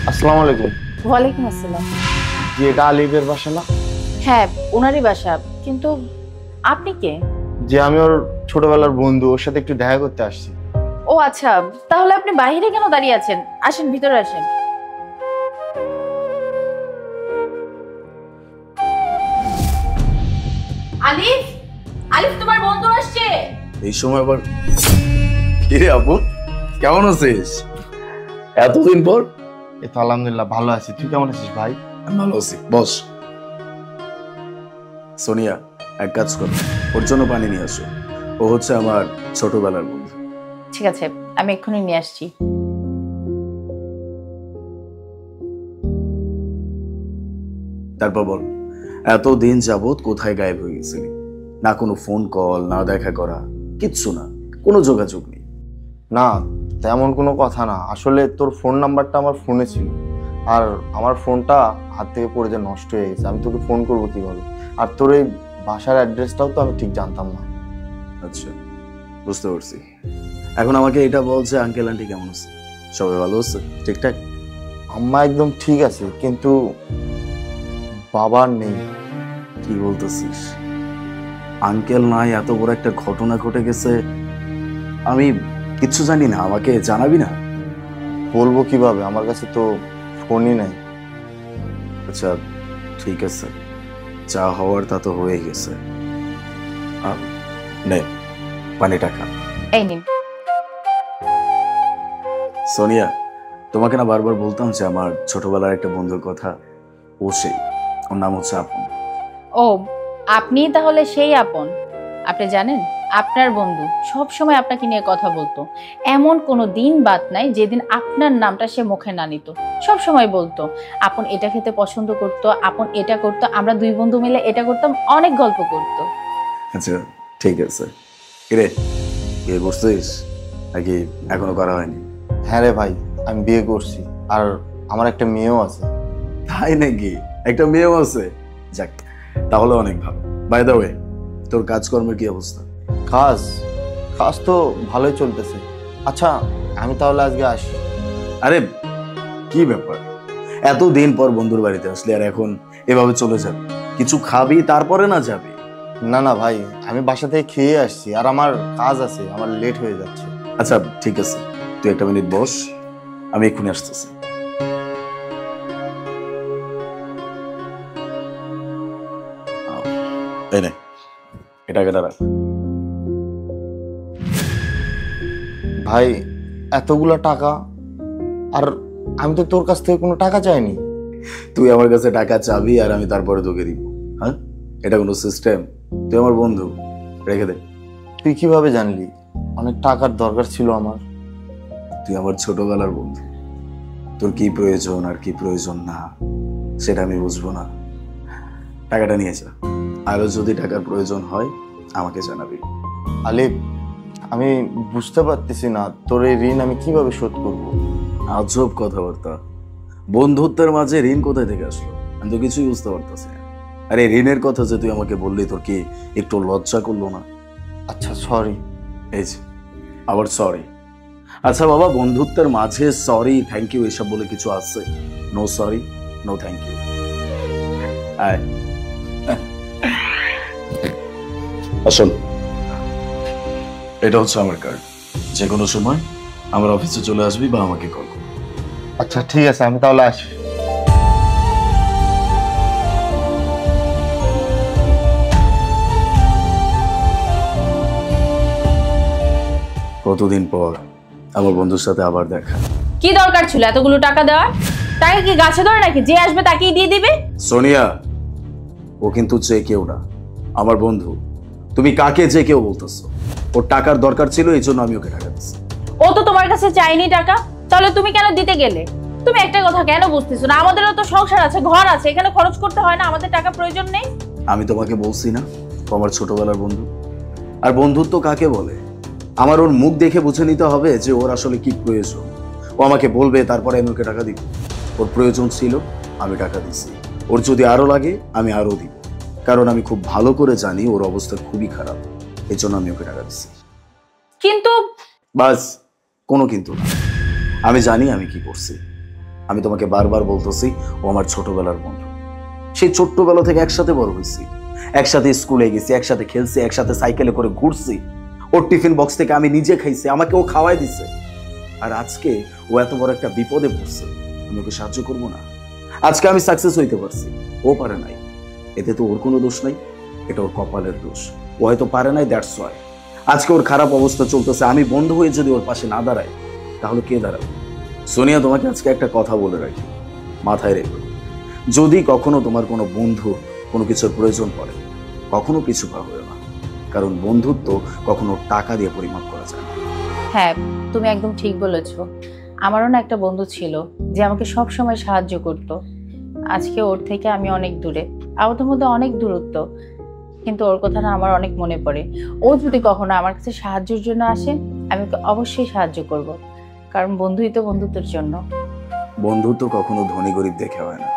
আসসালামু আলাইকুম। ওয়ালাইকুম আসসালাম। জি, এটা আলিফের বাসা না? হ্যাঁ, ওনারই বাসা। কিন্তু আপনি কে? যে আমি ওর ছোটবেলার বন্ধু, ওর সাথে একটু দেখা করতে আসছি। ও আচ্ছা, তাহলে আপনি বাইরে কেন দাঁড়িয়ে আছেন? আসেন, ভিতরে আসেন। আলিফ, আলিফ তোমার বন্ধু আসছে। এই সময় আবার কিরে আপু, কেমন আছিস? এতদিন পর। এই তো আলহামদুলিল্লাহ ভালো আছি। তুই কেমন আছিস ভাই? আমি ভালো আছি। বস। সোনিয়া, এক কাজ কর, ওর জন্য পানি নিয়ে আসো। ও হচ্ছে আমার ছোটবেলার বন্ধু। ঠিক আছে, আমি এক্ষুনি নিয়ে আসছি। তারপর বল, এতদিন যাবত কোথায় গায়েব হয়ে গেছিলি? না কোনো ফোন কল, না দেখা করা, কিচ্ছু না, কোনো যোগাযোগ নেই। না, তেমন কোনো কথা না। আসলে তোর ফোন নাম্বারটা আমার ফোনে ছিল, আর আমার ফোনটা হাত থেকে পড়ে যে নষ্ট হয়ে গেছে। আমি তোকে ফোন করবো কিভাবে? আর তোর এই বাসার অ্যাড্রেসটাও তো আমি ঠিক জানতাম না। আচ্ছা, বুঝতে পারছি। এখন আমাকে এটা বল যে আঙ্কেল আন্টি কেমন আছে? সবাই ভালো আছে? ঠিকঠাক? আম্মা একদম ঠিক আছে, কিন্তু বাবা নেই। কি বলতেছিস? আঙ্কেল নাই, এত বড় একটা ঘটনা ঘটে গেছে, আমি কিচ্ছু জানি না, আমাকে জানাবি না? বলবো কিভাবে? আমার কাছে তো ফোনই নাই। আচ্ছা ঠিক আছে, যা হওয়ার তা তো হয়ে গেছে। নে, পানিটা খা। এই নিন। সোনিয়া, তোমাকে না বারবার বলতাম যে আমার ছোটবেলার একটা বন্ধুর কথা। ও সেই, ওর নাম হচ্ছে আপন। ও, আপনি তাহলে সেই আপন? আপনি জানেন, আপনার বন্ধু সব সময় আপনাকে নিয়ে কথা বলতো। এমন কোনো দিন বাদ নাই যেদিন আপনার নামটা সে মুখে না নিত। সব সময় বলতো আপন এটা খেতে পছন্দ করতো, আপন এটা করতো, আমরা দুই বন্ধু মিলে এটা করতাম, অনেক গল্প করতো। আচ্ছা ঠিক আছে। কিরে, বিয়ে করছিস নাকি এখনো করা হয়নি? হ্যাঁ রে ভাই, আমি বিয়ে করছি, আর আমার একটা মেয়েও আছে। তাই নাকি? একটা মেয়েও আছে? যাক, তাহলে অনেক ভালো। বাই দ্য ওয়ে, তোর কাজকর্মের কি অবস্থা? কাজ কাজ তো ভালোই চলতেছে। আচ্ছা, আমি তাহলে আজকে আসি। আরে কি ব্যাপার, এতদিন পর বন্ধুর বাড়িতে আসলে আর এখন এভাবে চলে যাবে? কিছু খাবি তারপরে না যাবি? না না ভাই, আমি বাসা থেকে খেয়ে আসছি, আর আমার কাজ আছে, আমার লেট হয়ে যাচ্ছে। আচ্ছা ঠিক আছে, তুই একটা মিনিট বস, আমি এক্ষুনি আসতেছি। এই নে, এটা টাকাটা রাখ। ভাই, এতগুলা টাকা, আর আমি তো তোর কাছ থেকে কোনো টাকা চাইনি। তুই আমার কাছে টাকা চাবি আর আমি তারপরে তোকে দিব? হ্যাঁ, এটা কোনো সিস্টেম? তুই আমার বন্ধু, রেখে দে। তুই কিভাবে জানলি অনেক টাকার দরকার ছিল আমার? তুই আমার ছোটবেলার বন্ধু, তোর কি প্রয়োজন আর কি প্রয়োজন না সেটা আমি বুঝবো না? টাকাটা নিয়ে যা, আরো যদি টাকার প্রয়োজন হয় আমাকে জানাবি। আলিফ, আমি বুঝতে পারতেছি না তোর এই ঋণ আমি কিভাবে শোধ করব। আজব কথাবার্তা, বন্ধুত্বের মাঝে ঋণ কোথায় থেকে আসলো? আমি তো কিছুই বুঝতে পারতেছি না। আরে ঋণের কথা যে তুই আমাকে বললি, তোর কি একটু লজ্জা করলো না? আচ্ছা সরি। এই যে আবার সরি? আচ্ছা বাবা, বন্ধুত্বের মাঝে সরি থ্যাংক ইউ এসব বলে কিছু আছে? No sorry, no thank you. আয় আসুন, এটা হচ্ছে আমার কার্ড। যে কোনো সময় আমার অফিসে চলে আসবি বা আমাকে কল করবি। আচ্ছা ঠিক আছে, আমি তাহলে আসি। কতদিন পর আমার বন্ধুর সাথে আবার দেখা। কি দরকার ছিল এতগুলো টাকা দেওয়ার? টাকা কি গাছে ধরে নাকি যে আসবে তাকেই দিয়ে দিবে? সোনিয়া, ও কিন্তু যে কেউ না, আমার বন্ধু। তুমি কাকে যে কেউ বলতেছো? ওর টাকার দরকার ছিল, এই জন্য আমি ওকে টাকা দিচ্ছি। ও তো তোমার কাছে চাইনি টাকা, তাহলে তুমি কেন দিতে গেলে? তুমি একটা কথা কেন বুঝতেছো না? আমাদেরও তো সংসার আছে, ঘর আছে, এখানে খরচ করতে হয় না? আমাদের টাকা প্রয়োজন নেই? আমি তোমাকে বলছি না ও আমার ছোটবেলার বন্ধু? আর বন্ধুত্ব কাকে বলে? আমার ওর মুখ দেখে বুঝে নিতে হবে যে ওর আসলে কি প্রয়োজন। ও আমাকে বলবে, তারপরে আমি ওকে টাকা দিব। ওর প্রয়োজন ছিল, আমি টাকা দিছি। ওর যদি আরো লাগে আমি আরো দিব, কারণ আমি খুব ভালো করে জানি ওর অবস্থা খুবই খারাপ। এই জন্য আমি ওকে টাকা দিচ্ছি। কিন্তু বাস, কোনো কিন্তু না। আমি জানি আমি কি করছি। আমি তোমাকে বারবার বলতেছি ও আমার ছোটবেলার বন্ধু। সেই ছোট্টবেলা থেকে একসাথে বড় হয়েছি, একসাথে স্কুলে গেছি, একসাথে খেলছি, একসাথে সাইকেলে করে ঘুরছি। ওর টিফিন বক্স থেকে আমি নিজে খাইছি, আমাকে ও খাওয়াই দিছে। আর আজকে ও এত বড় একটা বিপদে পড়ছে, আমি ওকে সাহায্য করবো না? আজকে আমি সাকসেস হইতে পারছি, ও পারে নাই। এতে তো ওর কোনো দোষ নাই, এটা ওর কপালের দোষ। ও হয়তো পারে নাই, দ্যাটস ওয়াই আজকে ওর খারাপ অবস্থা চলতেছে। আমি বন্ধ হয়ে যদি ওর পাশে না দাঁড়াই, তাহলে কে দাঁড়াবে? সোনিয়া, তোমাকে আজকে একটা কথা বলে রাখি, মাথায় রেখো। যদি কখনো তোমার কোনো বন্ধু কোনো কিছুর প্রয়োজন পড়ে, কখনো পিছু পা হয়ে না, কারণ বন্ধুত্ব কখনো টাকা দিয়ে পরিমাপ করা যায় না। হ্যাঁ, তুমি একদম ঠিক বলেছো। আমারও না একটা বন্ধু ছিল যে আমাকে সব সময় সাহায্য করত। আজকে ওর থেকে আমি অনেক দূরে, আমাদের মধ্যে অনেক দূরত্ব, কিন্তু ওর কথা না আমার অনেক মনে পড়ে। ও যদি কখনো আমার কাছে সাহায্যের জন্য আসে, আমি ওকে অবশ্যই সাহায্য করব, কারণ বন্ধুই তো বন্ধুত্বের জন্য। বন্ধুত্ব কখনো ধনী গরিব দেখে হয় না,